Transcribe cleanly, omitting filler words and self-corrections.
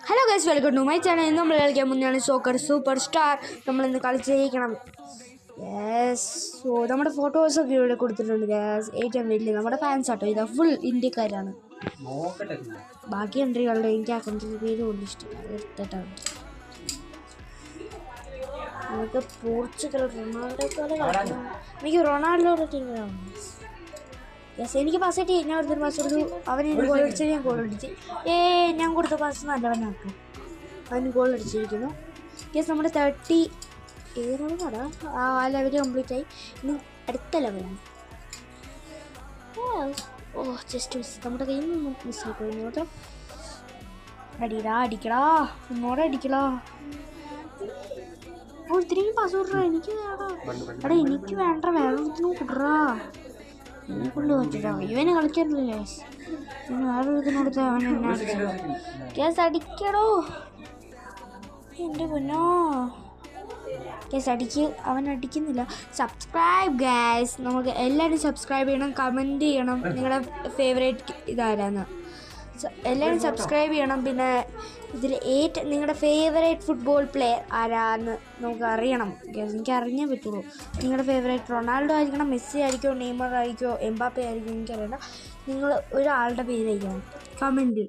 Hello guys, welcome to my channel. ഇന്ന് നമ്മൾ കളിക്കാൻ മുന്നെയാണ് സോക്കർ സൂപ്പർ സ്റ്റാർ. നമ്മളിന്ന് കളിച്ച് ജയിക്കണം. സോ നമ്മുടെ ഫോട്ടോസൊക്കെ ഇവിടെ കൊടുത്തിട്ടുണ്ട് ഗ്യാസ്. ഏറ്റവും വലിയ നമ്മുടെ ഫാൻസ് ആട്ടോ, ഇതാ ഫുൾ ഇന്ത്യക്കാരാണ്. ബാക്കി കൺട്രികളുടെ എനിക്ക് ആ കൺട്രി പേര് കൊണ്ട് ഇഷ്ടമാണ്. നമുക്ക് പോർച്ചുഗൽ റൊണാൾഡോക്കാരെ കളിക്കണം. എനിക്ക് റൊണാൾഡോയുടെ ടീമിലാണ്. യെസ്, എനിക്ക് പാസ് ആയിട്ട് ഞാൻ ഒരുത്തൊരു പാസ് കൊടുത്തു. അവൻ എനിക്ക് ഗോൾ അടിച്ച് ഞാൻ ഗോൾ അടിച്ച്. ഞാൻ കൊടുത്ത പാസ് നല്ലവനാക്കും. അവന് ഗോൾ അടിച്ചിരിക്കുന്നു. യെസ്, നമ്മുടെ 30 ഏതാടാ ആ ലെവൽ കംപ്ലീറ്റ് ആയി. ഇനി അടുത്ത ലെവലാണ്. ജസ്റ്റ് മിസ്, നമ്മുടെ കയ്യിൽ നിന്ന് മിസ്സായി പോയി. മാത്രം അടിക്കടാ, ഒന്നോടെ അടിക്കടാ. ഇത്രയും പാസ് കൊടുറാ. എനിക്ക് എടാ, എനിക്ക് വേണ്ട, വേറെ കൊടുറാ. എന്നെ കൊണ്ട് പറ്റില്ല. ഇവന് കളിക്കാറില്ലേ? വേറെ ഇതിനടുത്ത് അവൻ എന്നെ കേസ് അടിക്കടോ. എൻ്റെ പൊന്നോ, കേസ് അടിക്ക്. അവൻ അടിക്കുന്നില്ല. സബ്സ്ക്രൈബ് ഗൈസ്, നമുക്ക് എല്ലാവരും സബ്സ്ക്രൈബ് ചെയ്യണം, കമൻറ്റ് ചെയ്യണം നിങ്ങളുടെ ഫേവറേറ്റ് ഇതാരാന്ന്. എല്ലാവരും സബ്സ്ക്രൈബ് ചെയ്യണം. പിന്നെ ഇതിൽ നിങ്ങളുടെ ഫേവറേറ്റ് ഫുട്ബോൾ പ്ലെയർ ആരാന്ന് നമുക്ക് അറിയണം. എനിക്ക് അറിഞ്ഞേ പറ്റുള്ളൂ. നിങ്ങളുടെ ഫേവറേറ്റ് റൊണാൾഡോ ആയിരിക്കണം, മെസ്സി ആയിരിക്കോ, നെയ്മർ ആയിരിക്കോ, എംബാപ്പെ ആയിരിക്കും, എനിക്കറിയണ്ട. നിങ്ങൾ ഒരാളുടെ പേര് അയക്കണം കമൻറ്റിൽ.